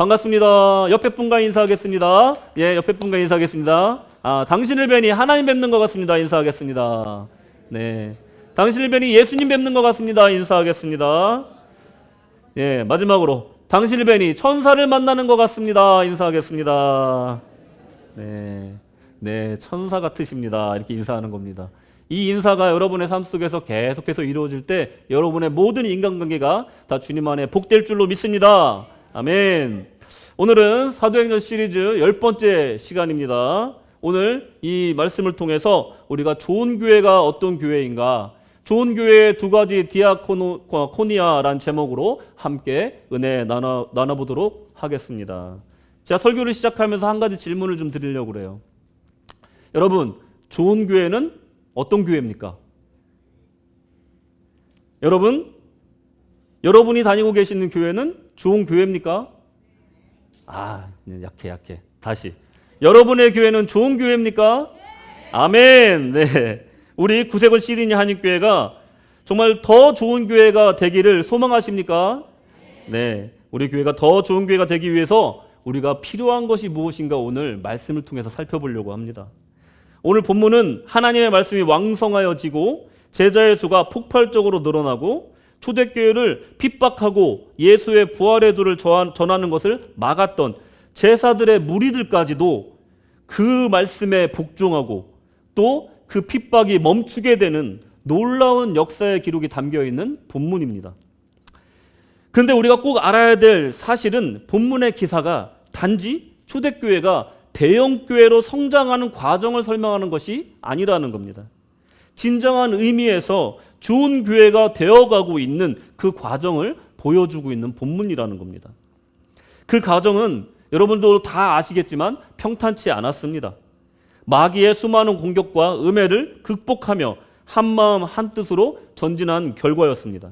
반갑습니다. 옆에 분과 인사하겠습니다. 예, 옆에 분과 인사하겠습니다. 당신을 뵈니 하나님 뵙는 것 같습니다. 인사하겠습니다. 네. 당신을 뵈니 예수님 뵙는 것 같습니다. 인사하겠습니다. 예, 마지막으로 당신을 뵈니 천사를 만나는 것 같습니다. 인사하겠습니다. 네. 네, 천사 같으십니다. 이렇게 인사하는 겁니다. 이 인사가 여러분의 삶 속에서 계속해서 이루어질 때 여러분의 모든 인간관계가 다 주님 안에 복될 줄로 믿습니다. 아멘. 오늘은 사도행전 시리즈 10번째 시간입니다. 오늘 이 말씀을 통해서 우리가 좋은 교회가 어떤 교회인가, 좋은 교회의 두 가지 디아코니아란 제목으로 함께 은혜 나눠보도록 하겠습니다. 제가 설교를 시작하면서 한 가지 질문을 좀 드리려고 그래요. 여러분, 좋은 교회는 어떤 교회입니까? 여러분이 다니고 계시는 교회는 좋은 교회입니까? 약해. 다시. 여러분의 교회는 좋은 교회입니까? 아멘. 네. 우리 구세군 시드니 한인교회가 정말 더 좋은 교회가 되기를 소망하십니까? 네. 우리 교회가 더 좋은 교회가 되기 위해서 우리가 필요한 것이 무엇인가 오늘 말씀을 통해서 살펴보려고 합니다. 오늘 본문은 하나님의 말씀이 왕성하여지고 제자의 수가 폭발적으로 늘어나고 초대교회를 핍박하고 예수의 부활의 도를 전하는 것을 막았던 제사들의 무리들까지도 그 말씀에 복종하고 또 그 핍박이 멈추게 되는 놀라운 역사의 기록이 담겨있는 본문입니다. 그런데 우리가 꼭 알아야 될 사실은 본문의 기사가 단지 초대교회가 대형교회로 성장하는 과정을 설명하는 것이 아니라는 겁니다. 진정한 의미에서 좋은 교회가 되어가고 있는 그 과정을 보여주고 있는 본문이라는 겁니다. 그 과정은 여러분도 다 아시겠지만 평탄치 않았습니다. 마귀의 수많은 공격과 음해를 극복하며 한마음 한뜻으로 전진한 결과였습니다.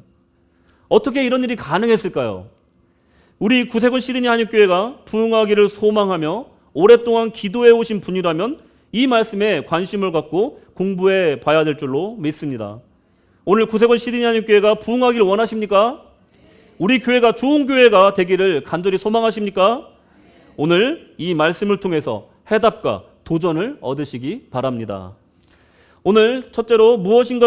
어떻게 이런 일이 가능했을까요? 우리 구세군 시드니 한인교회가 부흥하기를 소망하며 오랫동안 기도해 오신 분이라면 이 말씀에 관심을 갖고 공부해 봐야 될 줄로 믿습니다. 오늘 구세군 시드니 한인교회가 부흥하기를 원하십니까? 우리 교회가 좋은 교회가 되기를 간절히 소망하십니까? 오늘 이 말씀을 통해서 해답과 도전을 얻으시기 바랍니다. 오늘 첫째로 무엇이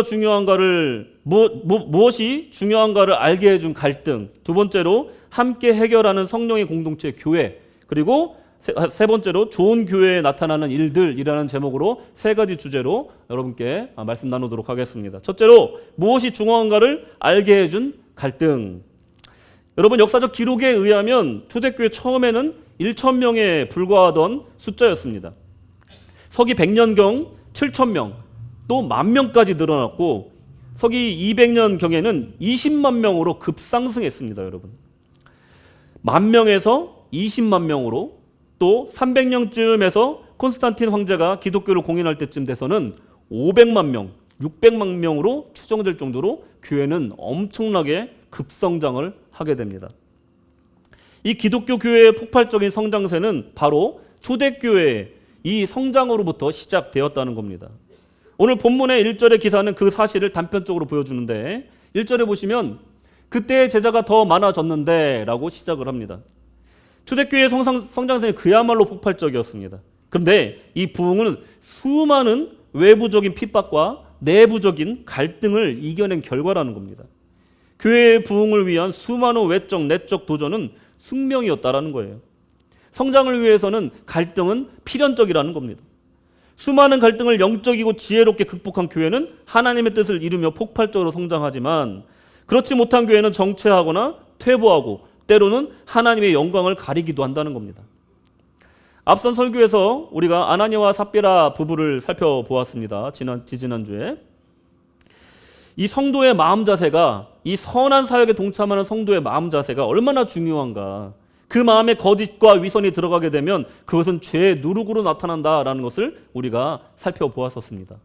중요한가를 알게 해준 갈등, 두 번째로 함께 해결하는 성령의 공동체 교회, 그리고 세 번째로 좋은 교회에 나타나는 일들이라는 제목으로 세 가지 주제로 여러분께 말씀 나누도록 하겠습니다. 첫째로 무엇이 중요한가를 알게 해준 갈등. 여러분, 역사적 기록에 의하면 초대교회 처음에는 1,000명에 불과하던 숫자였습니다. 서기 100년경 7,000명, 또 10,000명까지 늘어났고 서기 200년경에는 20만 명으로 급상승했습니다. 여러분, 10,000명에서 20만 명으로, 또 300년쯤에서 콘스탄틴 황제가 기독교를 공인할 때쯤 돼서는 500만 명, 600만 명으로 추정될 정도로 교회는 엄청나게 급성장을 하게 됩니다. 이 기독교 교회의 폭발적인 성장세는 바로 초대교회의 이 성장으로부터 시작되었다는 겁니다. 오늘 본문의 1절의 기사는 그 사실을 단편적으로 보여주는데 1절에 보시면 그때의 제자가 더 많아졌는데 라고 시작을 합니다. 초대교회의 성장세는 그야말로 폭발적이었습니다. 그런데 이 부흥은 수많은 외부적인 핍박과 내부적인 갈등을 이겨낸 결과라는 겁니다. 교회의 부흥을 위한 수많은 외적, 내적 도전은 숙명이었다라는 거예요. 성장을 위해서는 갈등은 필연적이라는 겁니다. 수많은 갈등을 영적이고 지혜롭게 극복한 교회는 하나님의 뜻을 이루며 폭발적으로 성장하지만 그렇지 못한 교회는 정체하거나 퇴보하고 때로는 하나님의 영광을 가리기도 한다는 겁니다. 앞선 설교에서 우리가 아나니아와 삽비라 부부를 살펴보았습니다. 지지난주에. 이 성도의 마음 자세가, 이 선한 사역에 동참하는 성도의 마음 자세가 얼마나 중요한가. 그 마음에 거짓과 위선이 들어가게 되면 그것은 죄의 누룩으로 나타난다라는 것을 우리가 살펴보았었습니다.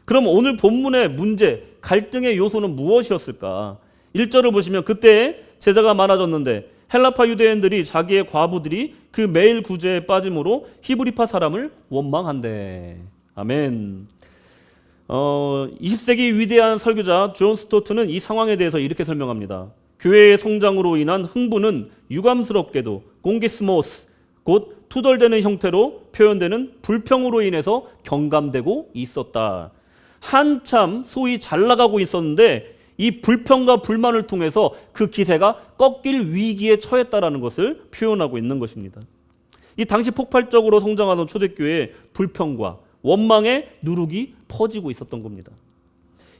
그럼 오늘 본문의 문제, 갈등의 요소는 무엇이었을까? 1절을 보시면 그때 제자가 많아졌는데 헬라파 유대인들이 자기의 과부들이 그 매일 구제에 빠짐으로 히브리파 사람을 원망한대. 아멘. 20세기 위대한 설교자 존 스토트는 이 상황에 대해서 이렇게 설명합니다. 교회의 성장으로 인한 흥분은 유감스럽게도 공기스모스, 곧 투덜대는 형태로 표현되는 불평으로 인해서 경감되고 있었다. 한참 소위 잘 나가고 있었는데 이 불평과 불만을 통해서 그 기세가 꺾일 위기에 처했다라는 것을 표현하고 있는 것입니다. 이 당시 폭발적으로 성장하던 초대교회의 불평과 원망의 누룩이 퍼지고 있었던 겁니다.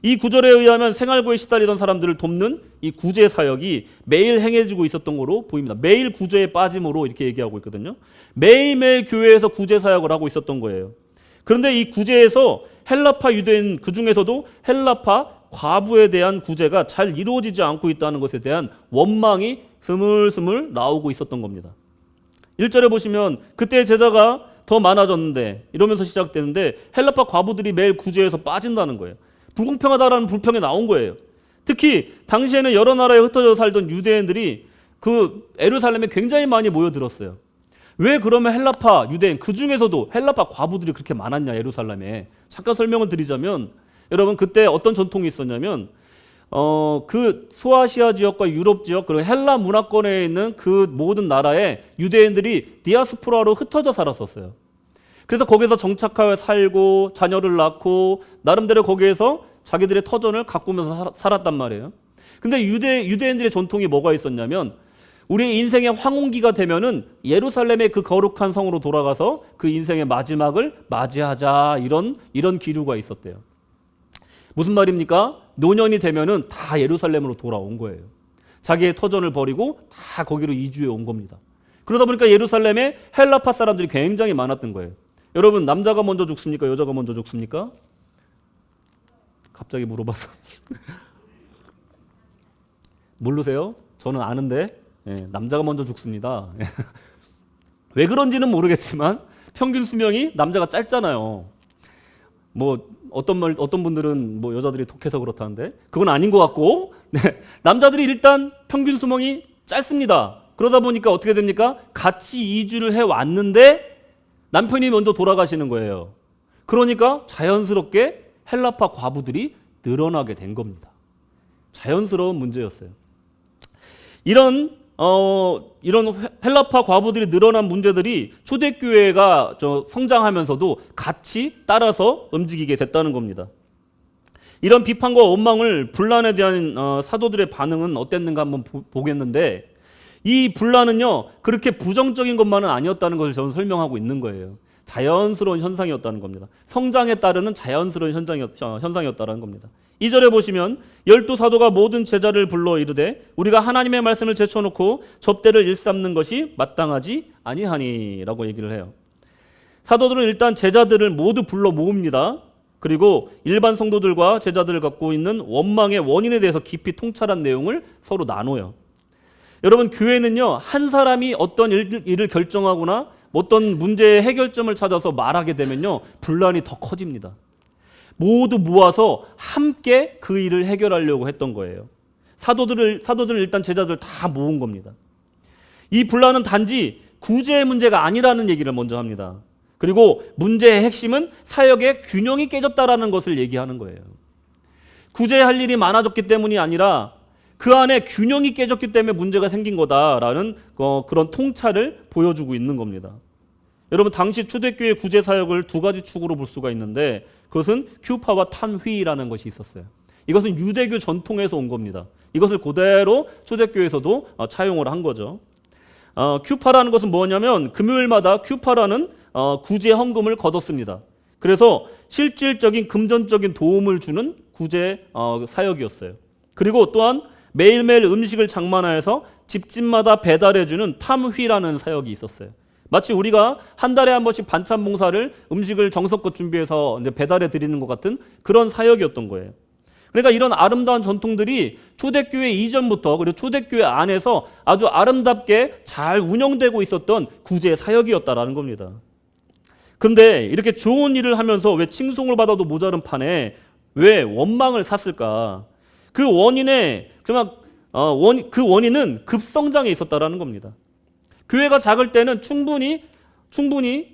이 구절에 의하면 생활고에 시달리던 사람들을 돕는 이 구제 사역이 매일 행해지고 있었던 것으로 보입니다. 매일 구제에 빠짐으로 이렇게 얘기하고 있거든요. 매일매일 교회에서 구제 사역을 하고 있었던 거예요. 그런데 이 구제에서 헬라파 유대인 그 중에서도 헬라파 과부에 대한 구제가 잘 이루어지지 않고 있다는 것에 대한 원망이 스물스물 나오고 있었던 겁니다. 1절에 보시면 그때 제자가 더 많아졌는데 이러면서 시작되는데 헬라파 과부들이 매일 구제에서 빠진다는 거예요. 불공평하다라는 불평이 나온 거예요. 특히 당시에는 여러 나라에 흩어져 살던 유대인들이 그 예루살렘에 굉장히 많이 모여들었어요. 왜 그러면 헬라파 유대인 그 중에서도 헬라파 과부들이 그렇게 많았냐 예루살렘에. 잠깐 설명을 드리자면 여러분 그때 어떤 전통이 있었냐면 그 소아시아 지역과 유럽 지역 그리고 헬라 문화권에 있는 그 모든 나라에 유대인들이 디아스포라로 흩어져 살았었어요. 그래서 거기서 정착하여 살고 자녀를 낳고 나름대로 거기에서 자기들의 터전을 가꾸면서 살았단 말이에요. 근데 유대인들의 전통이 뭐가 있었냐면 우리의 인생의 황혼기가 되면은 예루살렘의 그 거룩한 성으로 돌아가서 그 인생의 마지막을 맞이하자 이런 기류가 있었대요. 무슨 말입니까? 노년이 되면은 다 예루살렘으로 돌아온 거예요. 자기의 터전을 버리고 다 거기로 이주해 온 겁니다. 그러다 보니까 예루살렘에 헬라파 사람들이 굉장히 많았던 거예요. 여러분 남자가 먼저 죽습니까? 여자가 먼저 죽습니까? 갑자기 물어봐서 모르세요? 저는 아는데 남자가 먼저 죽습니다. 왜 그런지는 모르겠지만 평균 수명이 남자가 짧잖아요. 뭐 어떤 분들은 뭐 여자들이 독해서 그렇다는데 그건 아닌 것 같고 남자들이 일단 평균 수명이 짧습니다. 그러다 보니까 어떻게 됩니까? 같이 이주를 해왔는데 남편이 먼저 돌아가시는 거예요. 그러니까 자연스럽게 헬라파 과부들이 늘어나게 된 겁니다. 자연스러운 문제였어요. 이런 헬라파 과부들이 늘어난 문제들이 초대교회가 성장하면서도 같이 따라서 움직이게 됐다는 겁니다. 이런 비판과 원망을 분란에 대한 사도들의 반응은 어땠는가 한번 보겠는데 이 분란은요 그렇게 부정적인 것만은 아니었다는 것을 저는 설명하고 있는 거예요. 자연스러운 현상이었다는 겁니다. 성장에 따르는 자연스러운 현상이었다는 겁니다. 2절에 보시면 12사도가 모든 제자를 불러 이르되 우리가 하나님의 말씀을 제쳐놓고 접대를 일삼는 것이 마땅하지 아니하니 라고 얘기를 해요. 사도들은 일단 제자들을 모두 불러 모읍니다. 그리고 일반 성도들과 제자들을 갖고 있는 원망의 원인에 대해서 깊이 통찰한 내용을 서로 나눠요. 여러분 교회는요 한 사람이 어떤 일을 결정하거나 어떤 문제의 해결점을 찾아서 말하게 되면요 분란이 더 커집니다. 모두 모아서 함께 그 일을 해결하려고 했던 거예요. 사도들은 일단 제자들 다 모은 겁니다. 이 분란은 단지 구제의 문제가 아니라는 얘기를 먼저 합니다. 그리고 문제의 핵심은 사역의 균형이 깨졌다라는 것을 얘기하는 거예요. 구제할 일이 많아졌기 때문이 아니라 그 안에 균형이 깨졌기 때문에 문제가 생긴 거다라는 그런 통찰을 보여주고 있는 겁니다. 여러분 당시 초대교회 구제 사역을 두 가지 축으로 볼 수가 있는데 그것은 큐파와 탄휘라는 것이 있었어요. 이것은 유대교 전통에서 온 겁니다. 이것을 그대로 초대교회에서도 차용을 한 거죠. 큐파라는 것은 뭐냐면 금요일마다 큐파라는 구제 헌금을 거뒀습니다. 그래서 실질적인 금전적인 도움을 주는 구제 사역이었어요. 그리고 또한 매일매일 음식을 장만하여서 집집마다 배달해주는 탐휘라는 사역이 있었어요. 마치 우리가 한 달에 한 번씩 반찬 봉사를 음식을 정성껏 준비해서 이제 배달해 드리는 것 같은 그런 사역이었던 거예요. 그러니까 이런 아름다운 전통들이 초대교회 이전부터 그리고 초대교회 안에서 아주 아름답게 잘 운영되고 있었던 구제 사역이었다라는 겁니다. 그런데 이렇게 좋은 일을 하면서 왜 칭송을 받아도 모자른 판에 왜 원망을 샀을까? 그 원인은 급성장에 있었다라는 겁니다. 교회가 작을 때는 충분히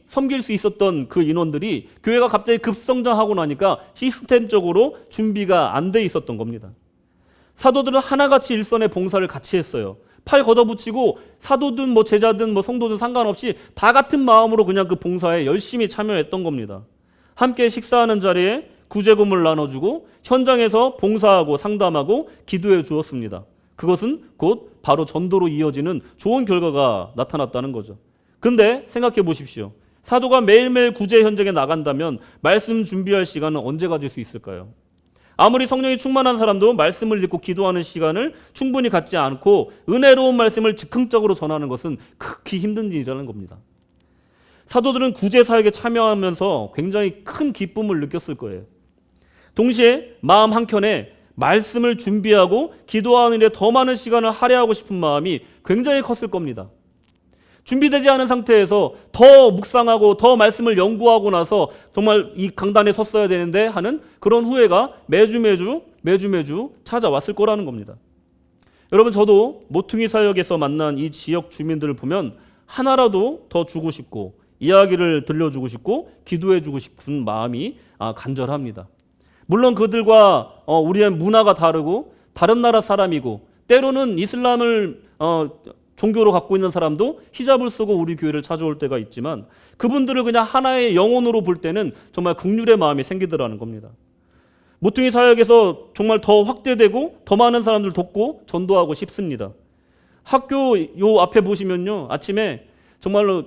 섬길 수 있었던 그 인원들이 교회가 갑자기 급성장하고 나니까 시스템적으로 준비가 안 돼 있었던 겁니다. 사도들은 하나같이 일선의 봉사를 같이 했어요. 팔 걷어붙이고 사도든 뭐 제자든 뭐 성도든 상관없이 다 같은 마음으로 그냥 그 봉사에 열심히 참여했던 겁니다. 함께 식사하는 자리에 구제금을 나눠주고 현장에서 봉사하고 상담하고 기도해 주었습니다. 그것은 곧 바로 전도로 이어지는 좋은 결과가 나타났다는 거죠. 근데 생각해 보십시오. 사도가 매일매일 구제 현장에 나간다면 말씀 준비할 시간은 언제 가질 수 있을까요? 아무리 성령이 충만한 사람도 말씀을 읽고 기도하는 시간을 충분히 갖지 않고 은혜로운 말씀을 즉흥적으로 전하는 것은 극히 힘든 일이라는 겁니다. 사도들은 구제 사역에 참여하면서 굉장히 큰 기쁨을 느꼈을 거예요. 동시에 마음 한켠에 말씀을 준비하고 기도하는 일에 더 많은 시간을 할애하고 싶은 마음이 굉장히 컸을 겁니다. 준비되지 않은 상태에서 더 묵상하고 더 말씀을 연구하고 나서 정말 이 강단에 섰어야 되는데 하는 그런 후회가 매주 찾아왔을 거라는 겁니다. 여러분, 저도 모퉁이 사역에서 만난 이 지역 주민들을 보면 하나라도 더 주고 싶고 이야기를 들려주고 싶고 기도해주고 싶은 마음이 간절합니다. 물론 그들과 우리의 문화가 다르고 다른 나라 사람이고 때로는 이슬람을 종교로 갖고 있는 사람도 히잡을 쓰고 우리 교회를 찾아올 때가 있지만 그분들을 그냥 하나의 영혼으로 볼 때는 정말 긍휼의 마음이 생기더라는 겁니다. 모퉁이 사역에서 정말 더 확대되고 더 많은 사람들 돕고 전도하고 싶습니다. 학교 요 앞에 보시면요, 아침에 정말로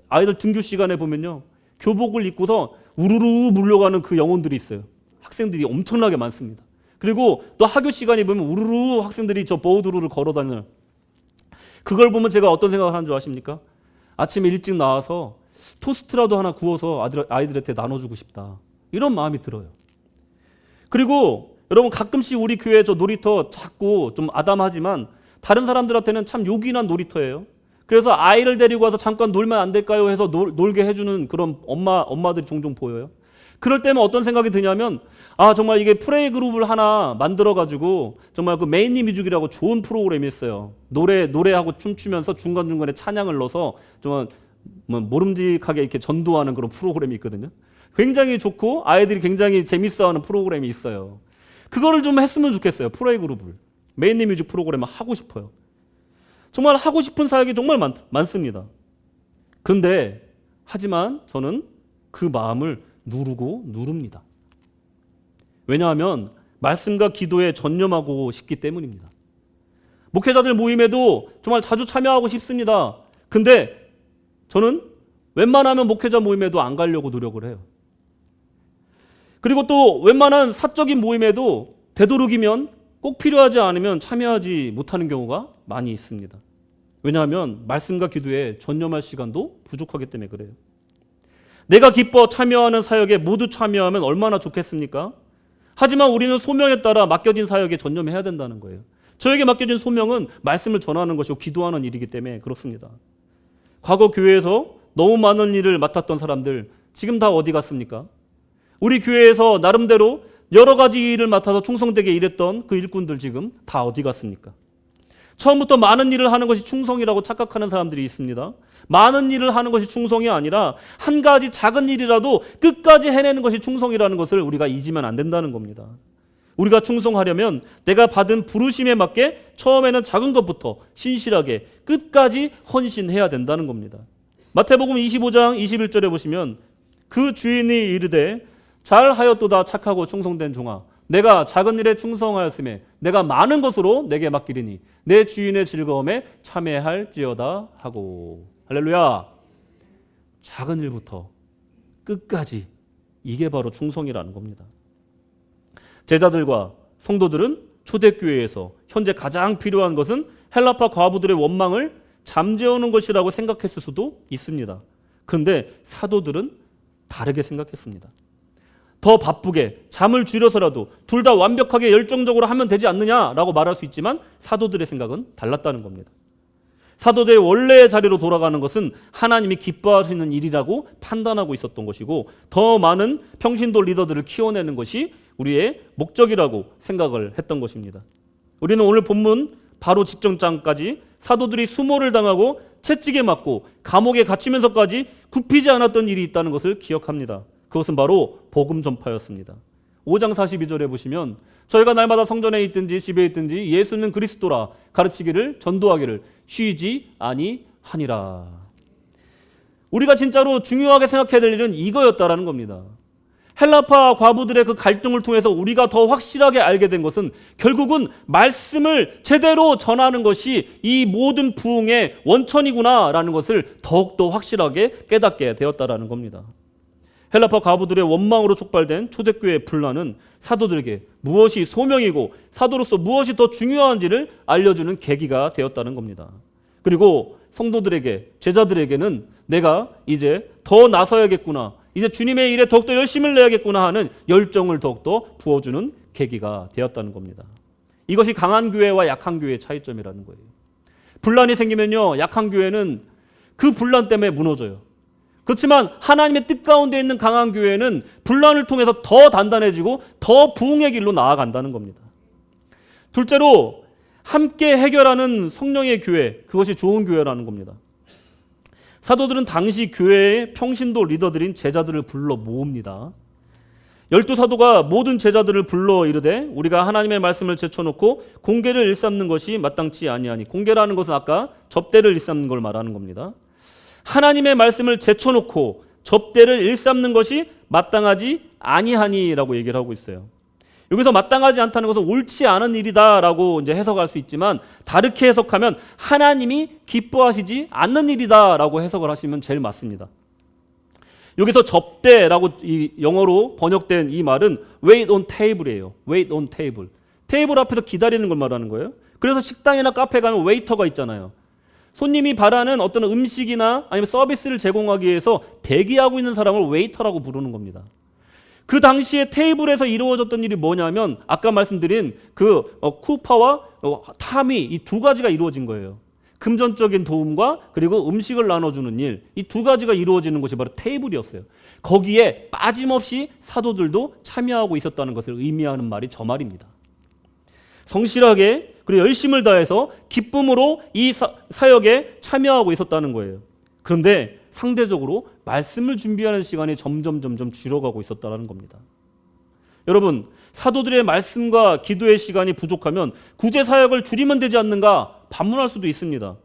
아이들 등교 시간에 보면요, 교복을 입고서 우르르 물려가는 그 영혼들이 있어요. 학생들이 엄청나게 많습니다. 그리고 또 학교 시간이 보면 우르르 학생들이 저 보드루를 걸어 다녀요. 그걸 보면 제가 어떤 생각을 하는 줄 아십니까? 아침에 일찍 나와서 토스트라도 하나 구워서 아이들한테 나눠주고 싶다, 이런 마음이 들어요. 그리고 여러분, 가끔씩 우리 교회 저 놀이터 작고 좀 아담하지만 다른 사람들한테는 참 요긴한 놀이터예요. 그래서 아이를 데리고 와서 잠깐 놀면 안 될까요 해서 놀게 해주는 그런 엄마들이 종종 보여요. 그럴 때면 어떤 생각이 드냐면, 정말 이게 프레이 그룹을 하나 만들어가지고 정말 그 메인리 뮤직이라고 좋은 프로그램이 있어요. 노래하고 춤추면서 중간중간에 찬양을 넣어서 정말 모름직하게 이렇게 전도하는 그런 프로그램이 있거든요. 굉장히 좋고 아이들이 굉장히 재밌어하는 프로그램이 있어요. 그거를 좀 했으면 좋겠어요. 프레이 그룹을. 메인리 뮤직 프로그램을 하고 싶어요. 정말 하고 싶은 사역이 정말 많습니다. 그런데 하지만 저는 그 마음을 누릅니다. 왜냐하면 말씀과 기도에 전념하고 싶기 때문입니다. 목회자들 모임에도 정말 자주 참여하고 싶습니다. 근데 저는 웬만하면 목회자 모임에도 안 가려고 노력을 해요. 그리고 또 웬만한 사적인 모임에도 되도록이면 꼭 필요하지 않으면 참여하지 못하는 경우가 많이 있습니다. 왜냐하면 말씀과 기도에 전념할 시간도 부족하기 때문에 그래요. 내가 기뻐 참여하는 사역에 모두 참여하면 얼마나 좋겠습니까? 하지만 우리는 소명에 따라 맡겨진 사역에 전념해야 된다는 거예요. 저에게 맡겨진 소명은 말씀을 전하는 것이고 기도하는 일이기 때문에 그렇습니다. 과거 교회에서 너무 많은 일을 맡았던 사람들 지금 다 어디 갔습니까? 우리 교회에서 나름대로 여러 가지 일을 맡아서 충성되게 일했던 그 일꾼들 지금 다 어디 갔습니까? 처음부터 많은 일을 하는 것이 충성이라고 착각하는 사람들이 있습니다. 많은 일을 하는 것이 충성이 아니라 한 가지 작은 일이라도 끝까지 해내는 것이 충성이라는 것을 우리가 잊으면 안 된다는 겁니다. 우리가 충성하려면 내가 받은 부르심에 맞게 처음에는 작은 것부터 신실하게 끝까지 헌신해야 된다는 겁니다. 마태복음 25장 21절에 보시면 그 주인이 이르되 잘하였도다 착하고 충성된 종아, 내가 작은 일에 충성하였음에 내가 많은 것으로 내게 맡기리니 내 주인의 즐거움에 참여할지어다 하고. 할렐루야. 작은 일부터 끝까지, 이게 바로 충성이라는 겁니다. 제자들과 성도들은 초대교회에서 현재 가장 필요한 것은 헬라파 과부들의 원망을 잠재우는 것이라고 생각했을 수도 있습니다. 그런데 사도들은 다르게 생각했습니다. 더 바쁘게 잠을 줄여서라도 둘 다 완벽하게 열정적으로 하면 되지 않느냐라고 말할 수 있지만 사도들의 생각은 달랐다는 겁니다. 사도들의 원래의 자리로 돌아가는 것은 하나님이 기뻐하시는 일이라고 판단하고 있었던 것이고 더 많은 평신도 리더들을 키워내는 것이 우리의 목적이라고 생각을 했던 것입니다. 우리는 오늘 본문 바로 직전장까지 사도들이 수모를 당하고 채찍에 맞고 감옥에 갇히면서까지 굽히지 않았던 일이 있다는 것을 기억합니다. 그것은 바로 복음 전파였습니다. 5장 42절에 보시면 저희가 날마다 성전에 있든지 집에 있든지 예수는 그리스도라 가르치기를 전도하기를 쉬지 아니하니라. 우리가 진짜로 중요하게 생각해야 될 일은 이거였다라는 겁니다. 헬라파 과부들의 그 갈등을 통해서 우리가 더 확실하게 알게 된 것은 결국은 말씀을 제대로 전하는 것이 이 모든 부흥의 원천이구나라는 것을 더욱더 확실하게 깨닫게 되었다라는 겁니다. 헬라파 과부들의 원망으로 촉발된 초대교회의 분란은 사도들에게 무엇이 소명이고 사도로서 무엇이 더 중요한지를 알려주는 계기가 되었다는 겁니다. 그리고 성도들에게, 제자들에게는 내가 이제 더 나서야겠구나, 이제 주님의 일에 더욱더 열심을 내야겠구나 하는 열정을 더욱더 부어주는 계기가 되었다는 겁니다. 이것이 강한 교회와 약한 교회의 차이점이라는 거예요. 분란이 생기면요, 약한 교회는 그 분란 때문에 무너져요. 그렇지만 하나님의 뜻 가운데 있는 강한 교회는 분란을 통해서 더 단단해지고 더 부흥의 길로 나아간다는 겁니다. 둘째로 함께 해결하는 성령의 교회, 그것이 좋은 교회라는 겁니다. 사도들은 당시 교회의 평신도 리더들인 제자들을 불러 모읍니다. 12사도가 모든 제자들을 불러 이르되 우리가 하나님의 말씀을 제쳐놓고 공계를 일삼는 것이 마땅치 아니하니, 공계라는 것은 아까 접대를 일삼는 걸 말하는 겁니다. 하나님의 말씀을 제쳐놓고 접대를 일삼는 것이 마땅하지 아니하니라고 얘기를 하고 있어요. 여기서 마땅하지 않다는 것은 옳지 않은 일이다라고 이제 해석할 수 있지만, 다르게 해석하면 하나님이 기뻐하시지 않는 일이다라고 해석을 하시면 제일 맞습니다. 여기서 접대라고 이 영어로 번역된 이 말은 wait on table이에요. wait on table. 테이블 앞에서 기다리는 걸 말하는 거예요. 그래서 식당이나 카페 가면 웨이터가 있잖아요. 손님이 바라는 어떤 음식이나 아니면 서비스를 제공하기 위해서 대기하고 있는 사람을 웨이터라고 부르는 겁니다. 그 당시에 테이블에서 이루어졌던 일이 뭐냐면 아까 말씀드린 그 쿠파와 탐이, 이 두 가지가 이루어진 거예요. 금전적인 도움과 그리고 음식을 나눠주는 일, 이 두 가지가 이루어지는 것이 바로 테이블이었어요. 거기에 빠짐없이 사도들도 참여하고 있었다는 것을 의미하는 말이 저 말입니다. 성실하게 그리고 열심을 다해서 기쁨으로 이 사역에 참여하고 있었다는 거예요. 그런데 상대적으로 말씀을 준비하는 시간이 점점 줄어가고 있었다는 겁니다. 여러분, 사도들의 말씀과 기도의 시간이 부족하면 구제 사역을 줄이면 되지 않는가 반문할 수도 있습니다.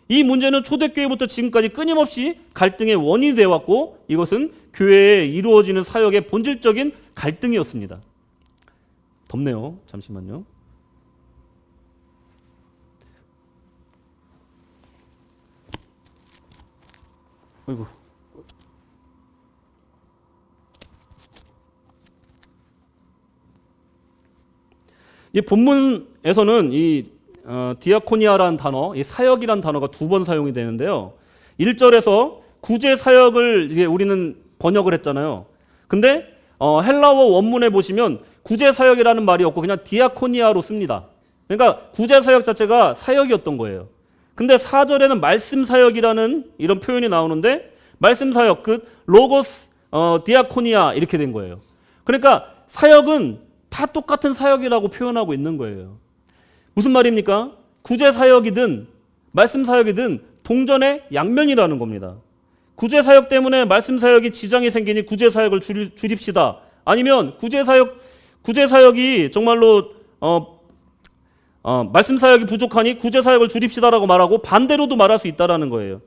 이 문제는 초대교회부터 지금까지 끊임없이 갈등의 원인이 되어왔고, 이것은 교회에 이루어지는 사역의 본질적인 갈등이었습니다. 덥네요. 잠시만요. 어이구. 이 본문에서는 이 디아코니아라는 단어, 이 사역이라는 단어가 두 번 사용이 되는데요. 1절에서 구제 사역을 이제 우리는 번역을 했잖아요. 근데 헬라어 원문에 보시면 구제 사역이라는 말이 없고 그냥 디아코니아로 씁니다. 그러니까 구제 사역 자체가 사역이었던 거예요. 근데 4절에는 말씀 사역이라는 이런 표현이 나오는데, 말씀 사역, 그 로고스 디아코니아 이렇게 된 거예요. 그러니까 사역은 다 똑같은 사역이라고 표현하고 있는 거예요. 무슨 말입니까? 구제 사역이든 말씀 사역이든 동전의 양면이라는 겁니다. 구제 사역 때문에 말씀 사역이 지장이 생기니 구제 사역을 줄입시다. 아니면 구제 사역이 정말로 말씀 사역이 부족하니 구제 사역을 줄입시다라고 말하고 반대로도 말할 수 있다라는 거예요.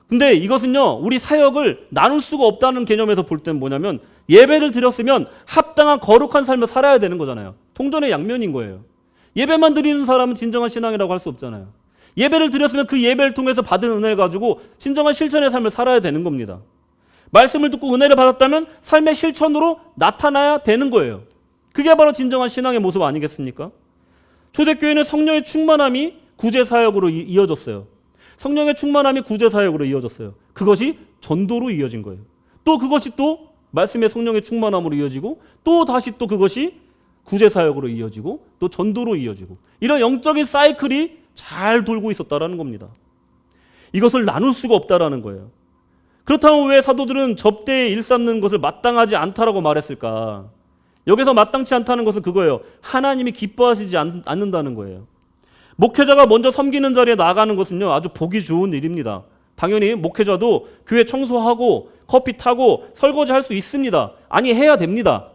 근데 이것은요, 우리 사역을 나눌 수가 없다는 개념에서 볼 때는 뭐냐면, 예배를 드렸으면 합당한 거룩한 삶을 살아야 되는 거잖아요. 동전의 양면인 거예요. 예배만 드리는 사람은 진정한 신앙이라고 할 수 없잖아요. 예배를 드렸으면 그 예배를 통해서 받은 은혜를 가지고 진정한 실천의 삶을 살아야 되는 겁니다. 말씀을 듣고 은혜를 받았다면 삶의 실천으로 나타나야 되는 거예요. 그게 바로 진정한 신앙의 모습 아니겠습니까? 초대교회는 성령의 충만함이 구제 사역으로 이어졌어요. 성령의 충만함이 구제 사역으로 이어졌어요. 그것이 전도로 이어진 거예요. 또 그것이 또 말씀의 성령의 충만함으로 이어지고, 또 다시 또 그것이 구제 사역으로 이어지고, 또 전도로 이어지고, 이런 영적인 사이클이 잘 돌고 있었다라는 겁니다. 이것을 나눌 수가 없다라는 거예요. 그렇다면 왜 사도들은 접대에 일삼는 것을 마땅하지 않다라고 말했을까? 여기서 마땅치 않다는 것은 그거예요. 하나님이 기뻐하시지 않는다는 거예요. 목회자가 먼저 섬기는 자리에 나가는 것은요, 아주 보기 좋은 일입니다. 당연히 목회자도 교회 청소하고 커피 타고 설거지 할 수 있습니다. 아니, 해야 됩니다.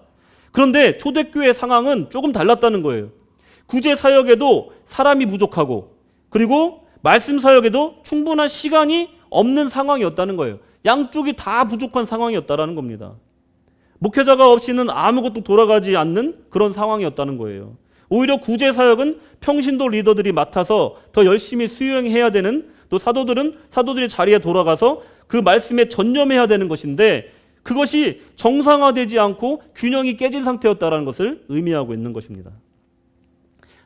그런데 초대교회 상황은 조금 달랐다는 거예요. 구제 사역에도 사람이 부족하고 그리고 말씀 사역에도 충분한 시간이 없는 상황이었다는 거예요. 양쪽이 다 부족한 상황이었다는 겁니다. 목회자가 없이는 아무것도 돌아가지 않는 그런 상황이었다는 거예요. 오히려 구제 사역은 평신도 리더들이 맡아서 더 열심히 수행해야 되는, 또 사도들은 사도들의 자리에 돌아가서 그 말씀에 전념해야 되는 것인데 그것이 정상화되지 않고 균형이 깨진 상태였다는 것을 의미하고 있는 것입니다.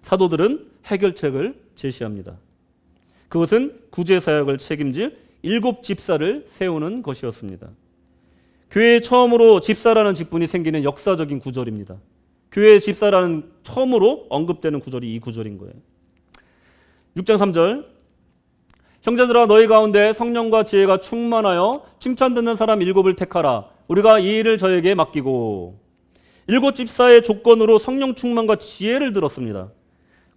사도들은 해결책을 제시합니다. 그것은 구제 사역을 책임질 7 집사를 세우는 것이었습니다. 교회에 처음으로 집사라는 직분이 생기는 역사적인 구절입니다. 교회의 집사라는 처음으로 언급되는 구절이 이 구절인 거예요. 6장 3절, 형제들아 너희 가운데 성령과 지혜가 충만하여 칭찬 듣는 사람 7을 택하라. 우리가 이 일을 저에게 맡기고. 7 집사의 조건으로 성령 충만과 지혜를 들었습니다.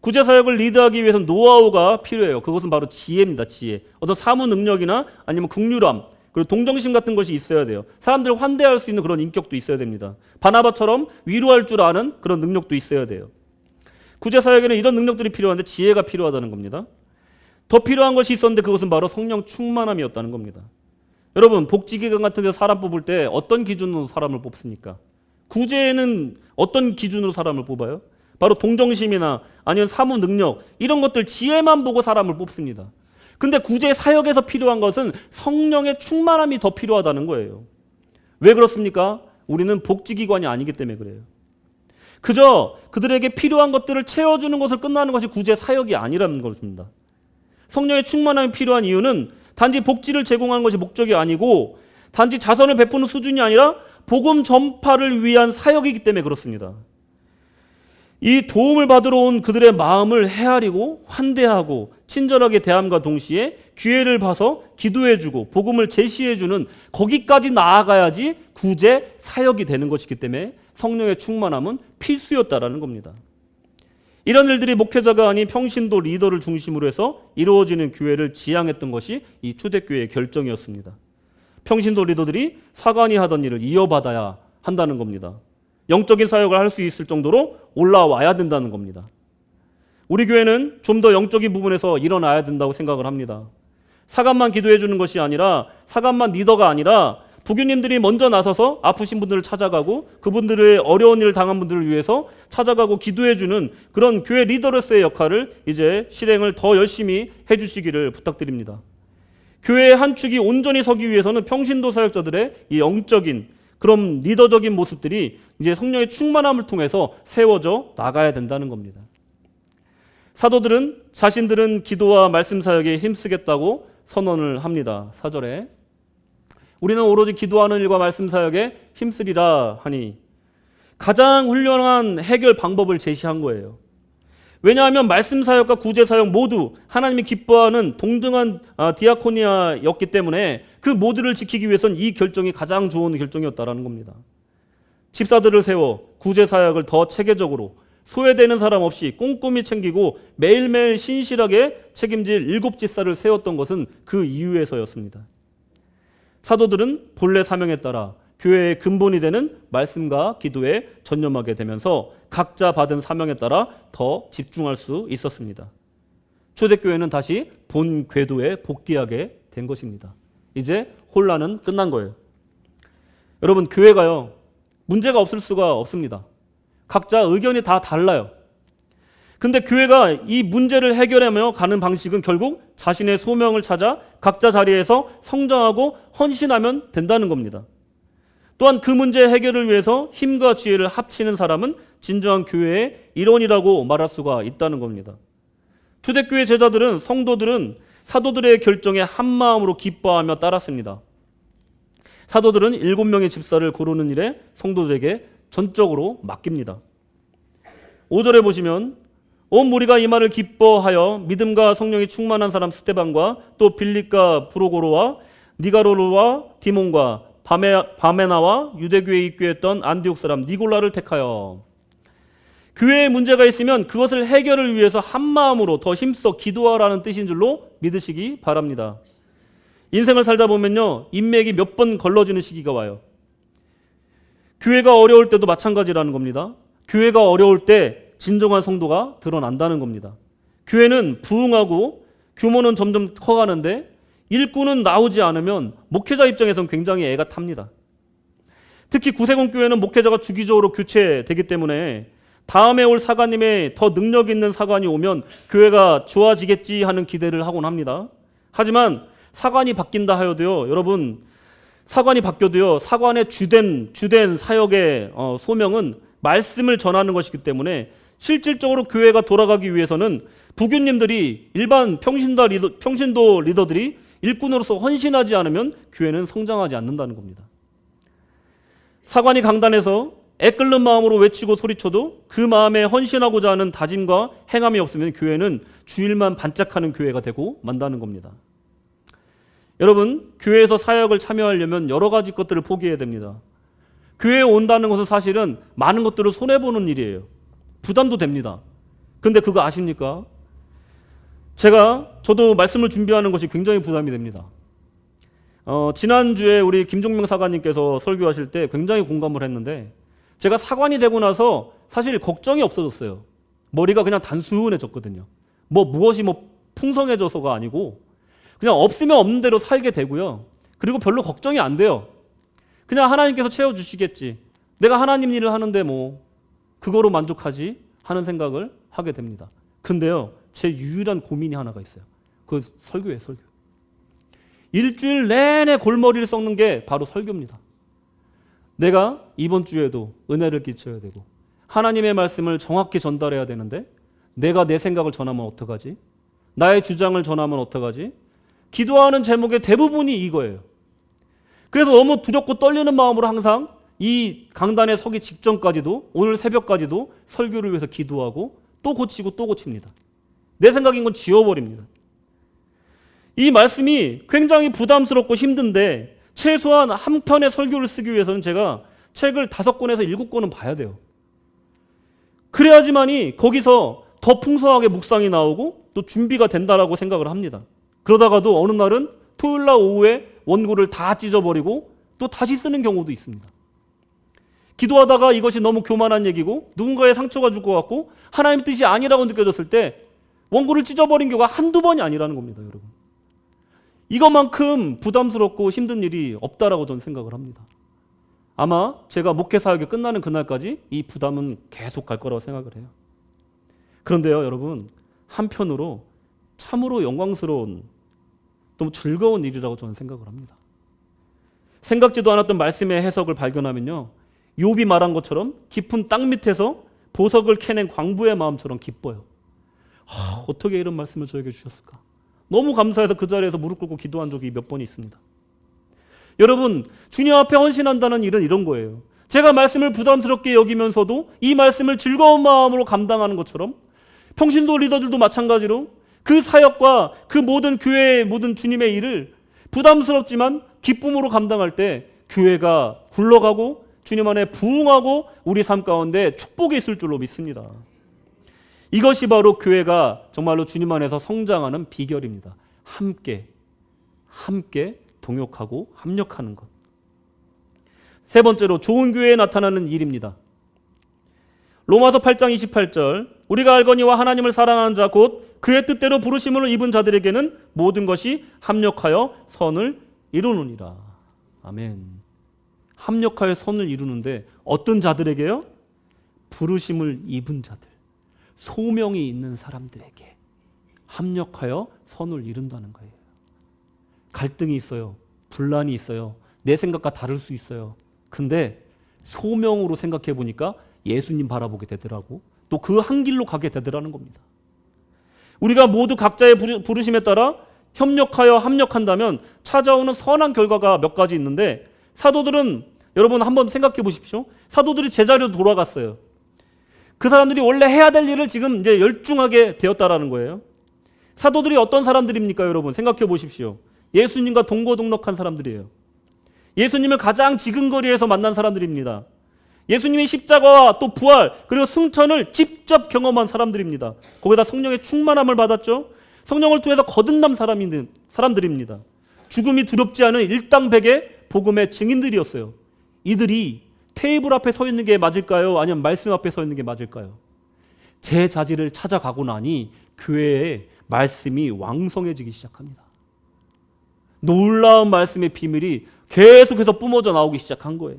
구제 사역을 리드하기 위해서는 노하우가 필요해요. 그것은 바로 지혜입니다. 지혜. 어떤 사무 능력이나 아니면 긍휼함, 그리고 동정심 같은 것이 있어야 돼요. 사람들을 환대할 수 있는 그런 인격도 있어야 됩니다. 바나바처럼 위로할 줄 아는 그런 능력도 있어야 돼요. 구제 사역에는 이런 능력들이 필요한데 지혜가 필요하다는 겁니다. 더 필요한 것이 있었는데 그것은 바로 성령 충만함이었다는 겁니다. 여러분, 복지기관 같은 데 사람 뽑을 때 어떤 기준으로 사람을 뽑습니까? 구제에는 어떤 기준으로 사람을 뽑아요? 바로 동정심이나 아니면 사무 능력, 이런 것들 지혜만 보고 사람을 뽑습니다. 근데 구제 사역에서 필요한 것은 성령의 충만함이 더 필요하다는 거예요. 왜 그렇습니까? 우리는 복지기관이 아니기 때문에 그래요. 그저 그들에게 필요한 것들을 채워주는 것을 끝나는 것이 구제 사역이 아니라는 것입니다. 성령의 충만함이 필요한 이유는 단지 복지를 제공하는 것이 목적이 아니고 단지 자선을 베푸는 수준이 아니라 복음 전파를 위한 사역이기 때문에 그렇습니다. 이 도움을 받으러 온 그들의 마음을 헤아리고 환대하고 친절하게 대함과 동시에 기회를 봐서 기도해주고 복음을 제시해주는 거기까지 나아가야지 구제 사역이 되는 것이기 때문에 성령의 충만함은 필수였다라는 겁니다. 이런 일들이 목회자가 아닌 평신도 리더를 중심으로 해서 이루어지는 교회를 지향했던 것이 이 초대교회의 결정이었습니다. 평신도 리더들이 사관이 하던 일을 이어받아야 한다는 겁니다. 영적인 사역을 할 수 있을 정도로 올라와야 된다는 겁니다. 우리 교회는 좀 더 영적인 부분에서 일어나야 된다고 생각을 합니다. 사관만 기도해 주는 것이 아니라, 사관만 리더가 아니라 부교님들이 먼저 나서서 아프신 분들을 찾아가고 그분들의 어려운 일을 당한 분들을 위해서 찾아가고 기도해 주는 그런 교회 리더로서의 역할을 이제 실행을 더 열심히 해주시기를 부탁드립니다. 교회의 한 축이 온전히 서기 위해서는 평신도 사역자들의 이 영적인 그런 리더적인 모습들이 이제 성령의 충만함을 통해서 세워져 나가야 된다는 겁니다. 사도들은 자신들은 기도와 말씀 사역에 힘쓰겠다고 선언을 합니다. 4절에 우리는 오로지 기도하는 일과 말씀 사역에 힘쓰리라 하니 가장 훌륭한 해결 방법을 제시한 거예요. 왜냐하면 말씀 사역과 구제 사역 모두 하나님이 기뻐하는 동등한 디아코니아였기 때문에 그 모두를 지키기 위해서는 이 결정이 가장 좋은 결정이었다라는 겁니다. 집사들을 세워 구제 사역을 더 체계적으로 소외되는 사람 없이 꼼꼼히 챙기고 매일매일 신실하게 책임질 7 집사를 세웠던 것은 그 이유에서였습니다. 사도들은 본래 사명에 따라 교회의 근본이 되는 말씀과 기도에 전념하게 되면서 각자 받은 사명에 따라 더 집중할 수 있었습니다. 초대교회는 다시 본 궤도에 복귀하게 된 것입니다. 이제 혼란은 끝난 거예요. 여러분, 교회가요, 문제가 없을 수가 없습니다. 각자 의견이 다 달라요. 근데 교회가 이 문제를 해결하며 가는 방식은 결국 자신의 소명을 찾아 각자 자리에서 성장하고 헌신하면 된다는 겁니다. 또한 그 문제 해결을 위해서 힘과 지혜를 합치는 사람은 진정한 교회의 일원이라고 말할 수가 있다는 겁니다. 초대교회 제자들은, 성도들은 사도들의 결정에 한마음으로 기뻐하며 따랐습니다. 사도들은 7명의 집사를 고르는 일에 성도들에게 전적으로 맡깁니다. 5절에 보시면 온 무리가 이 말을 기뻐하여 믿음과 성령이 충만한 사람 스데반과 또 빌립과 프로고로와 니가로르와 디몬과 바메나와 유대교회에 입교했던 안디옥 사람 니골라를 택하여. 교회에 문제가 있으면 그것을 해결을 위해서 한마음으로 더 힘써 기도하라는 뜻인 줄로 믿으시기 바랍니다. 인생을 살다 보면요, 인맥이 몇 번 걸러지는 시기가 와요. 교회가 어려울 때도 마찬가지라는 겁니다. 교회가 어려울 때 진정한 성도가 드러난다는 겁니다. 교회는 부흥하고 규모는 점점 커가는데 일꾼은 나오지 않으면 목회자 입장에서는 굉장히 애가 탑니다. 특히 구세군 교회는 목회자가 주기적으로 교체되기 때문에 다음에 올 사관님의 더 능력 있는 사관이 오면 교회가 좋아지겠지 하는 기대를 하곤 합니다. 하지만 사관이 바뀐다 하여도요, 여러분, 사관이 바뀌어도요, 사관의 주된 사역의 소명은 말씀을 전하는 것이기 때문에 실질적으로 교회가 돌아가기 위해서는 부교님들이 일반 평신도 리더들이 일꾼으로서 헌신하지 않으면 교회는 성장하지 않는다는 겁니다. 사관이 강단에서 애끓는 마음으로 외치고 소리쳐도 그 마음에 헌신하고자 하는 다짐과 행함이 없으면 교회는 주일만 반짝하는 교회가 되고 만다는 겁니다. 여러분, 교회에서 사역을 참여하려면 여러 가지 것들을 포기해야 됩니다. 교회에 온다는 것은 사실은 많은 것들을 손해보는 일이에요. 부담도 됩니다. 근데 그거 아십니까? 저도 말씀을 준비하는 것이 굉장히 부담이 됩니다. 지난주에 우리 김종명 사관님께서 설교하실 때 굉장히 공감을 했는데, 제가 사관이 되고 나서 사실 걱정이 없어졌어요. 머리가 그냥 단순해졌거든요. 무엇이 풍성해져서가 아니고 그냥 없으면 없는 대로 살게 되고요. 그리고 별로 걱정이 안 돼요. 그냥 하나님께서 채워주시겠지. 내가 하나님 일을 하는데 그거로 만족하지 하는 생각을 하게 됩니다. 근데요, 제 유일한 고민이 하나가 있어요. 그 설교예요, 설교. 일주일 내내 골머리를 썩는 게 바로 설교입니다. 내가 이번 주에도 은혜를 끼쳐야 되고 하나님의 말씀을 정확히 전달해야 되는데 내가 내 생각을 전하면 어떡하지? 나의 주장을 전하면 어떡하지? 기도하는 제목의 대부분이 이거예요. 그래서 너무 두렵고 떨리는 마음으로 항상 이 강단에 서기 직전까지도, 오늘 새벽까지도 설교를 위해서 기도하고 또 고치고 또 고칩니다. 내 생각인 건 지워버립니다. 이 말씀이 굉장히 부담스럽고 힘든데 최소한 한 편의 설교를 쓰기 위해서는 제가 책을 5권에서 7권은 봐야 돼요. 그래야지만이 거기서 더 풍성하게 묵상이 나오고 또 준비가 된다라고 생각을 합니다. 그러다가도 어느 날은 토요일 날 오후에 원고를 다 찢어버리고 또 다시 쓰는 경우도 있습니다. 기도하다가 이것이 너무 교만한 얘기고 누군가의 상처가 줄 것 같고 하나님 뜻이 아니라고 느껴졌을 때 원고를 찢어버린 경우가 한두 번이 아니라는 겁니다, 여러분. 이것만큼 부담스럽고 힘든 일이 없다라고 저는 생각을 합니다. 아마 제가 목회 사역이 끝나는 그날까지 이 부담은 계속 갈 거라고 생각을 해요. 그런데요, 여러분, 한편으로 참으로 영광스러운, 너무 즐거운 일이라고 저는 생각을 합니다. 생각지도 않았던 말씀의 해석을 발견하면요, 욥이 말한 것처럼 깊은 땅 밑에서 보석을 캐낸 광부의 마음처럼 기뻐요. 어떻게 이런 말씀을 저에게 주셨을까? 너무 감사해서 그 자리에서 무릎 꿇고 기도한 적이 몇 번 있습니다. 여러분, 주님 앞에 헌신한다는 일은 이런 거예요. 제가 말씀을 부담스럽게 여기면서도 이 말씀을 즐거운 마음으로 감당하는 것처럼 평신도 리더들도 마찬가지로 그 사역과 그 모든 교회의 모든 주님의 일을 부담스럽지만 기쁨으로 감당할 때 교회가 굴러가고 주님 안에 부흥하고 우리 삶 가운데 축복이 있을 줄로 믿습니다. 이것이 바로 교회가 정말로 주님 안에서 성장하는 비결입니다. 함께 동역하고 합력하는 것. 세 번째로 좋은 교회에 나타나는 일입니다. 로마서 8장 28절, 우리가 알거니와 하나님을 사랑하는 자 곧 그의 뜻대로 부르심을 입은 자들에게는 모든 것이 합력하여 선을 이루느니라. 아멘. 합력하여 선을 이루는데 어떤 자들에게요? 부르심을 입은 자들, 소명이 있는 사람들에게 합력하여 선을 이룬다는 거예요. 갈등이 있어요. 분란이 있어요. 내 생각과 다를 수 있어요. 근데 소명으로 생각해 보니까 예수님 바라보게 되더라고. 또 그 한 길로 가게 되더라는 겁니다. 우리가 모두 각자의 부르심에 따라 협력하여 합력한다면 찾아오는 선한 결과가 몇 가지 있는데, 사도들은 여러분 한번 생각해 보십시오. 사도들이 제자리로 돌아갔어요. 그 사람들이 원래 해야 될 일을 지금 이제 열중하게 되었다라는 거예요. 사도들이 어떤 사람들입니까, 여러분? 생각해 보십시오. 예수님과 동고동락한 사람들이에요. 예수님을 가장 지근거리에서 만난 사람들입니다. 예수님의 십자가와 또 부활 그리고 승천을 직접 경험한 사람들입니다. 거기다 성령의 충만함을 받았죠. 성령을 통해서 거듭난 사람들입니다. 죽음이 두렵지 않은 일당백의 복음의 증인들이었어요. 이들이 테이블 앞에 서 있는 게 맞을까요? 아니면 말씀 앞에 서 있는 게 맞을까요? 제 자질을 찾아가고 나니 교회에 말씀이 왕성해지기 시작합니다. 놀라운 말씀의 비밀이 계속해서 뿜어져 나오기 시작한 거예요.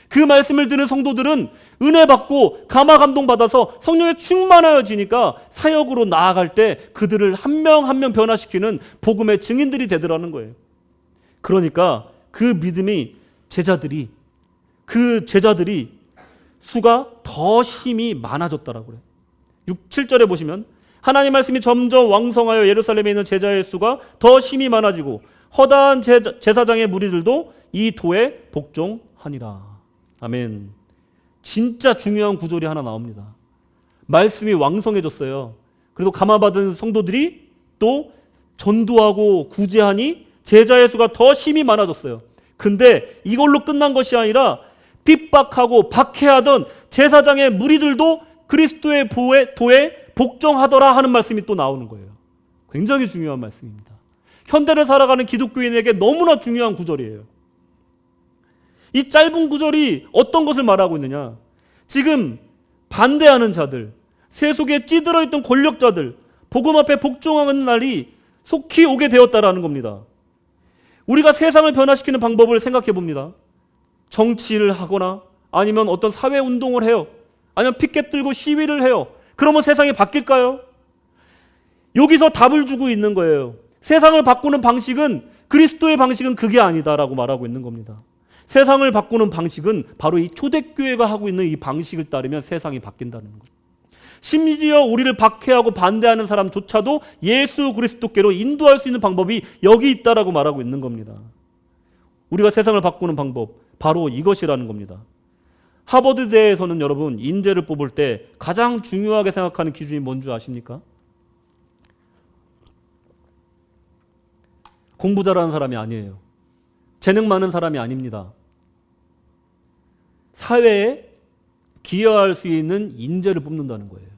그 말씀을 듣는 성도들은 은혜 받고 감화 감동 받아서 성령에 충만하여지니까 사역으로 나아갈 때 그들을 한 명 한 명 변화시키는 복음의 증인들이 되더라는 거예요. 그러니까 그 믿음이 그 제자들이 수가 더 심히 많아졌다라고 그래요. 6, 7절에 보시면 하나님 말씀이 점점 왕성하여 예루살렘에 있는 제자의 수가 더 심히 많아지고 허다한 제사장의 무리들도 이 도에 복종하니라. 아멘. 진짜 중요한 구절이 하나 나옵니다. 말씀이 왕성해졌어요. 그래도 감화받은 성도들이 또 전도하고 구제하니 제자의 수가 더 심히 많아졌어요. 근데 이걸로 끝난 것이 아니라 핍박하고 박해하던 제사장의 무리들도 그리스도의 도에 복종하더라 하는 말씀이 또 나오는 거예요. 굉장히 중요한 말씀입니다. 현대를 살아가는 기독교인에게 너무나 중요한 구절이에요. 이 짧은 구절이 어떤 것을 말하고 있느냐? 지금 반대하는 자들, 세속에 찌들어 있던 권력자들, 복음 앞에 복종하는 날이 속히 오게 되었다라는 겁니다. 우리가 세상을 변화시키는 방법을 생각해 봅니다. 정치를 하거나 아니면 어떤 사회 운동을 해요. 아니면 피켓 들고 시위를 해요. 그러면 세상이 바뀔까요? 여기서 답을 주고 있는 거예요. 세상을 바꾸는 방식은 그리스도의 방식은 그게 아니다라고 말하고 있는 겁니다. 세상을 바꾸는 방식은 바로 이 초대교회가 하고 있는 이 방식을 따르면 세상이 바뀐다는 거예요. 심지어 우리를 박해하고 반대하는 사람조차도 예수 그리스도께로 인도할 수 있는 방법이 여기 있다라고 말하고 있는 겁니다. 우리가 세상을 바꾸는 방법 바로 이것이라는 겁니다. 하버드대에서는 여러분 인재를 뽑을 때 가장 중요하게 생각하는 기준이 뭔지 아십니까? 공부 잘하는 사람이 아니에요. 재능 많은 사람이 아닙니다. 사회에 기여할 수 있는 인재를 뽑는다는 거예요.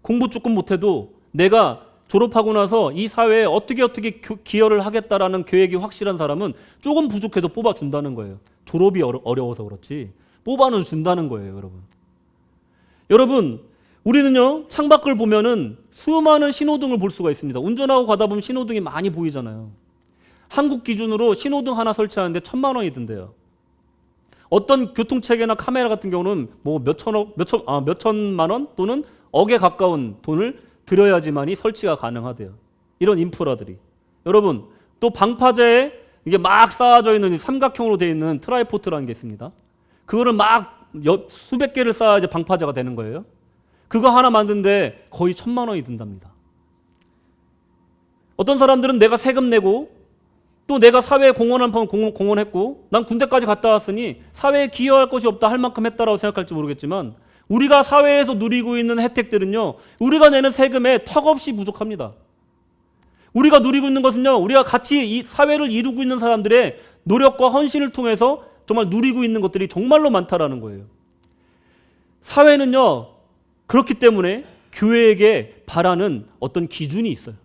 공부 조금 못해도 내가 졸업하고 나서 이 사회에 어떻게 기여를 하겠다라는 계획이 확실한 사람은 조금 부족해도 뽑아준다는 거예요. 졸업이 어려워서 그렇지 뽑아는 준다는 거예요, 여러분. 여러분, 우리는요 창밖을 보면은 수많은 신호등을 볼 수가 있습니다. 운전하고 가다 보면 신호등이 많이 보이잖아요. 한국 기준으로 신호등 하나 설치하는데 1,000만 원이 든대요. 어떤 교통체계나 카메라 같은 경우는 뭐 몇천만 원 또는 억에 가까운 돈을 들여야지만이 설치가 가능하대요. 이런 인프라들이. 여러분, 또 방파제에 이게 막 쌓아져 있는 삼각형으로 되어 있는 트라이포트라는 게 있습니다. 그거를 막 수백 개를 쌓아야지 방파제가 되는 거예요. 그거 하나 만드는데 거의 1,000만 원이 든답니다. 어떤 사람들은 내가 세금 내고 또 내가 사회에 공헌했고 난 군대까지 갔다 왔으니 사회에 기여할 것이 없다 할 만큼 했다라고 생각할지 모르겠지만 우리가 사회에서 누리고 있는 혜택들은요 우리가 내는 세금에 턱없이 부족합니다. 우리가 누리고 있는 것은요 우리가 같이 이 사회를 이루고 있는 사람들의 노력과 헌신을 통해서 정말 누리고 있는 것들이 정말로 많다라는 거예요. 사회는요 그렇기 때문에 교회에게 바라는 어떤 기준이 있어요.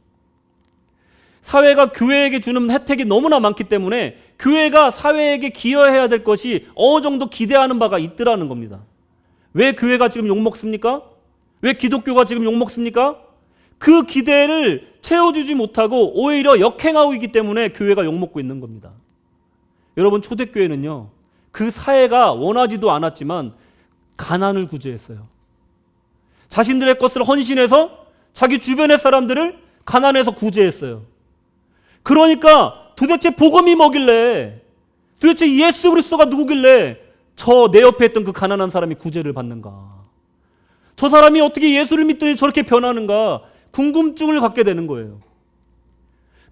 사회가 교회에게 주는 혜택이 너무나 많기 때문에 교회가 사회에게 기여해야 될 것이 어느 정도 기대하는 바가 있더라는 겁니다. 왜 교회가 지금 욕먹습니까? 왜 기독교가 지금 욕먹습니까? 그 기대를 채워주지 못하고 오히려 역행하고 있기 때문에 교회가 욕먹고 있는 겁니다. 여러분, 초대교회는요 그 사회가 원하지도 않았지만 가난을 구제했어요. 자신들의 것을 헌신해서 자기 주변의 사람들을 가난해서 구제했어요. 그러니까 도대체 복음이 뭐길래, 도대체 예수 그리스도가 누구길래 저 내 옆에 있던 그 가난한 사람이 구제를 받는가? 저 사람이 어떻게 예수를 믿더니 저렇게 변하는가? 궁금증을 갖게 되는 거예요.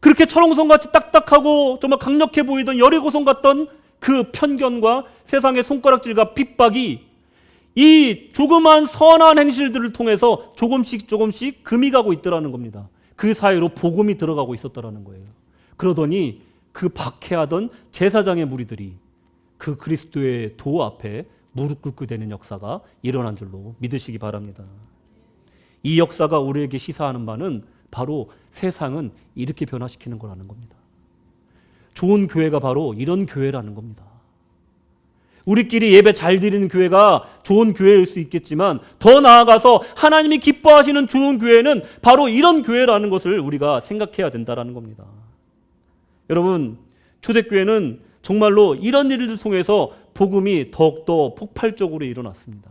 그렇게 철옹성같이 딱딱하고 정말 강력해 보이던 여리고성 같던 그 편견과 세상의 손가락질과 핍박이 이 조그만 선한 행실들을 통해서 조금씩 금이 가고 있더라는 겁니다. 그 사이로 복음이 들어가고 있었더라는 거예요. 그러더니 그 박해하던 제사장의 무리들이 그 그리스도의 도 앞에 무릎 꿇게 되는 역사가 일어난 줄로 믿으시기 바랍니다. 이 역사가 우리에게 시사하는 바는 바로 세상은 이렇게 변화시키는 거라는 겁니다. 좋은 교회가 바로 이런 교회라는 겁니다. 우리끼리 예배 잘 드리는 교회가 좋은 교회일 수 있겠지만 더 나아가서 하나님이 기뻐하시는 좋은 교회는 바로 이런 교회라는 것을 우리가 생각해야 된다는 겁니다. 여러분, 초대교회는 정말로 이런 일을 통해서 복음이 더욱더 폭발적으로 일어났습니다.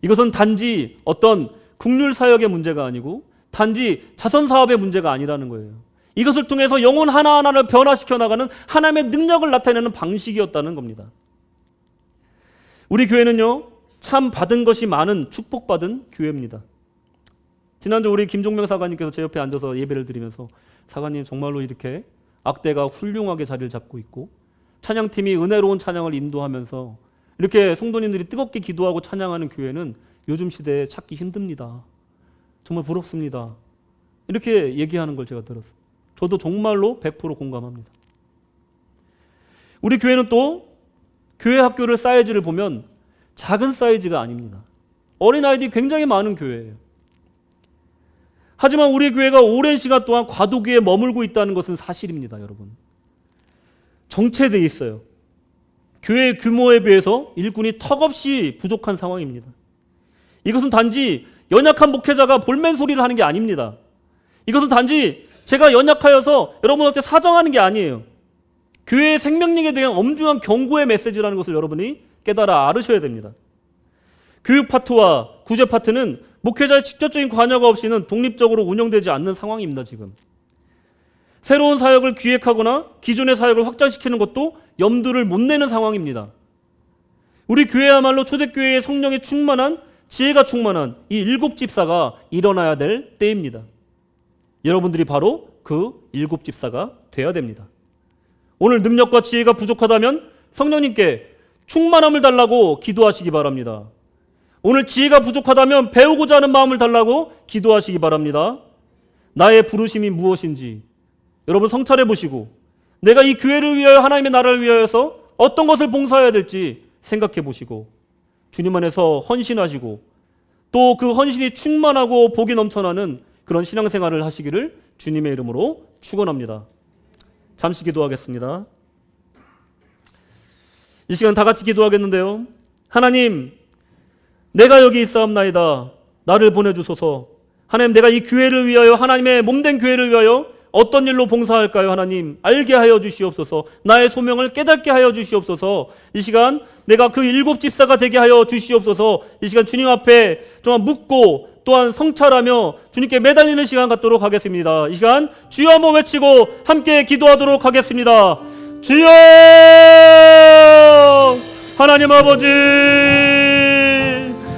이것은 단지 어떤 국률사역의 문제가 아니고 단지 자선사업의 문제가 아니라는 거예요. 이것을 통해서 영혼 하나하나를 변화시켜 나가는 하나님의 능력을 나타내는 방식이었다는 겁니다. 우리 교회는요, 참 받은 것이 많은 축복받은 교회입니다. 지난주 우리 김종명 사관님께서 제 옆에 앉아서 예배를 드리면서 사관님 정말로 이렇게 악대가 훌륭하게 자리를 잡고 있고 찬양팀이 은혜로운 찬양을 인도하면서 이렇게 성도님들이 뜨겁게 기도하고 찬양하는 교회는 요즘 시대에 찾기 힘듭니다. 정말 부럽습니다. 이렇게 얘기하는 걸 제가 들었어요. 저도 정말로 100% 공감합니다. 우리 교회는 또 교회 학교를 사이즈를 보면 작은 사이즈가 아닙니다. 어린아이들이 굉장히 많은 교회예요. 하지만 우리 교회가 오랜 시간 동안 과도기에 머물고 있다는 것은 사실입니다, 여러분. 정체되어 있어요. 교회 규모에 비해서 일꾼이 턱없이 부족한 상황입니다. 이것은 단지 연약한 목회자가 볼멘 소리를 하는 게 아닙니다. 이것은 단지 제가 연약하여서 여러분한테 사정하는 게 아니에요. 교회의 생명력에 대한 엄중한 경고의 메시지라는 것을 여러분이 깨달아 알으셔야 됩니다. 교육 파트와 구제 파트는 목회자의 직접적인 관여가 없이는 독립적으로 운영되지 않는 상황입니다, 지금. 새로운 사역을 기획하거나 기존의 사역을 확장시키는 것도 염두를 못 내는 상황입니다. 우리 교회야말로 초대교회의 성령에 충만한 지혜가 충만한 이 7집사가 일어나야 될 때입니다. 여러분들이 바로 그 7집사가 되어야 됩니다. 오늘 능력과 지혜가 부족하다면 성령님께 충만함을 달라고 기도하시기 바랍니다. 오늘 지혜가 부족하다면 배우고자 하는 마음을 달라고 기도하시기 바랍니다. 나의 부르심이 무엇인지 여러분 성찰해 보시고 내가 이 교회를 위하여 하나님의 나라를 위하여서 어떤 것을 봉사해야 될지 생각해 보시고 주님 안에서 헌신하시고 또 그 헌신이 충만하고 복이 넘쳐나는 그런 신앙생활을 하시기를 주님의 이름으로 축원합니다. 잠시 기도하겠습니다. 이 시간 다 같이 기도하겠는데요. 하나님, 내가 여기 있사옵나이다. 나를 보내주소서. 하나님, 내가 이 교회를 위하여 하나님의 몸된 교회를 위하여 어떤 일로 봉사할까요? 하나님, 알게 하여 주시옵소서. 나의 소명을 깨닫게 하여 주시옵소서. 이 시간 내가 그 7집사가 되게 하여 주시옵소서. 이 시간 주님 앞에 정말 묻고 또한 성찰하며 주님께 매달리는 시간 갖도록 하겠습니다. 이 시간 주여 한번 외치고 함께 기도하도록 하겠습니다. 주여! 하나님 아버지,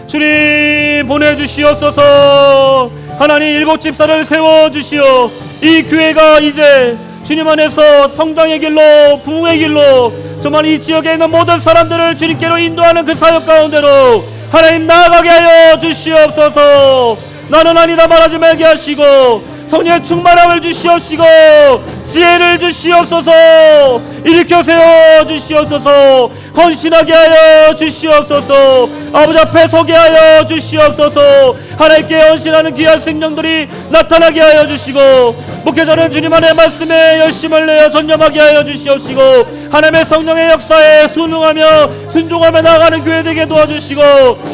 주님 보내주시옵소서. 하나님 7집사를 세워주시오. 이 교회가 이제 주님 안에서 성장의 길로, 부흥의 길로 정말 이 지역에 있는 모든 사람들을 주님께로 인도하는 그 사역 가운데로 하나님 나아가게 하여 주시옵소서. 나는 아니다 말하지 말게 하시고 성령의 충만함을 주시옵시고 지혜를 주시옵소서. 일으켜 세워 주시옵소서. 헌신하게 하여 주시옵소서. 아버지 앞에 서게 하여 주시옵소서. 하나님께 헌신하는 귀한 생명들이 나타나게 하여 주시고 목회자는 주님 안의 말씀에 열심을 내어 전념하게 하여 주시옵시고 하나님의 성령의 역사에 순응하며 순종하며 나아가는 교회 되게 도와주시고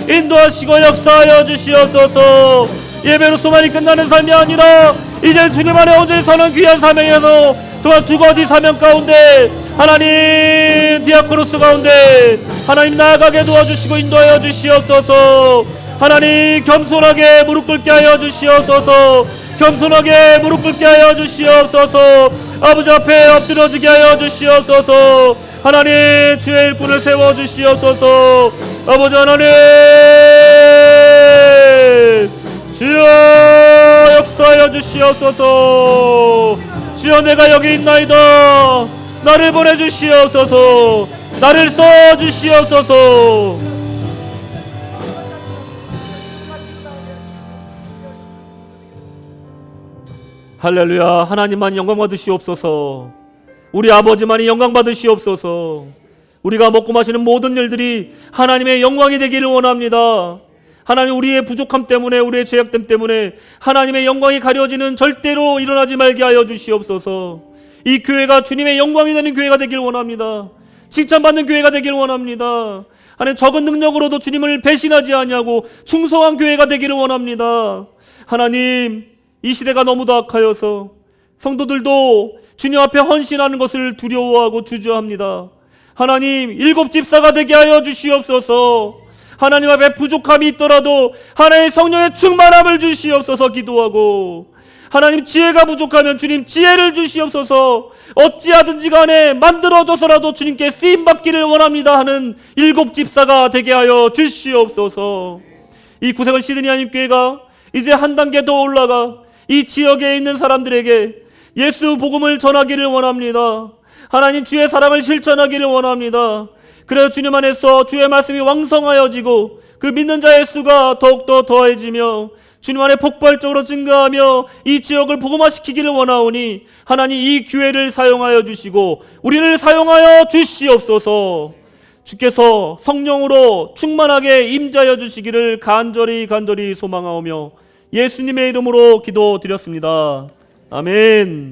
인도하시고 역사하여 주시옵소서. 예배로서만이 끝나는 삶이 아니라 이제 주님 안에 온전히 서는 귀한 사명에서 정말 두 가지 사명 가운데 하나님 디아코노스 가운데 하나님 나아가게 도와주시고 인도하여 주시옵소서. 하나님 겸손하게 무릎 꿇게 하여 주시옵소서. 겸손하게 무릎 꿇게 하여 주시옵소서. 아버지 앞에 엎드려지게 하여 주시옵소서. 하나님 주의 일꾼을 세워 주시옵소서. 아버지 하나님 주여 역사하여 주시옵소서. 주여 내가 여기 있나이다. 나를 보내주시옵소서. 나를 써주시옵소서. 할렐루야. 하나님만 영광 받으시옵소서. 우리 아버지만이 영광 받으시옵소서. 우리가 먹고 마시는 모든 일들이 하나님의 영광이 되기를 원합니다. 하나님, 우리의 부족함 때문에, 우리의 죄악됨 때문에 하나님의 영광이 가려지는 절대로 일어나지 말게 하여 주시옵소서. 이 교회가 주님의 영광이 되는 교회가 되길 원합니다. 칭찬받는 교회가 되기를 원합니다. 하나님, 적은 능력으로도 주님을 배신하지 아니하고 충성한 교회가 되기를 원합니다. 하나님, 이 시대가 너무도 악하여서 성도들도 주님 앞에 헌신하는 것을 두려워하고 주저합니다. 하나님, 일곱 집사가 되게 하여 주시옵소서. 하나님 앞에 부족함이 있더라도 하나님의 성령의 충만함을 주시옵소서 기도하고, 하나님, 지혜가 부족하면 주님 지혜를 주시옵소서. 어찌하든지 간에 만들어져서라도 주님께 쓰임받기를 원합니다 하는 일곱 집사가 되게 하여 주시옵소서. 이 구세군 시드니 한인교회가 이제 한 단계 더 올라가 이 지역에 있는 사람들에게 예수 복음을 전하기를 원합니다. 하나님, 주의 사랑을 실천하기를 원합니다. 그래서 주님 안에서 주의 말씀이 왕성하여지고 그 믿는 자의 수가 더욱더 더해지며 주님 안에 폭발적으로 증가하며 이 지역을 복음화시키기를 원하오니 하나님, 이 교회를 사용하여 주시고 우리를 사용하여 주시옵소서. 주께서 성령으로 충만하게 임자여 주시기를 간절히 소망하오며 예수님의 이름으로 기도드렸습니다. 아멘.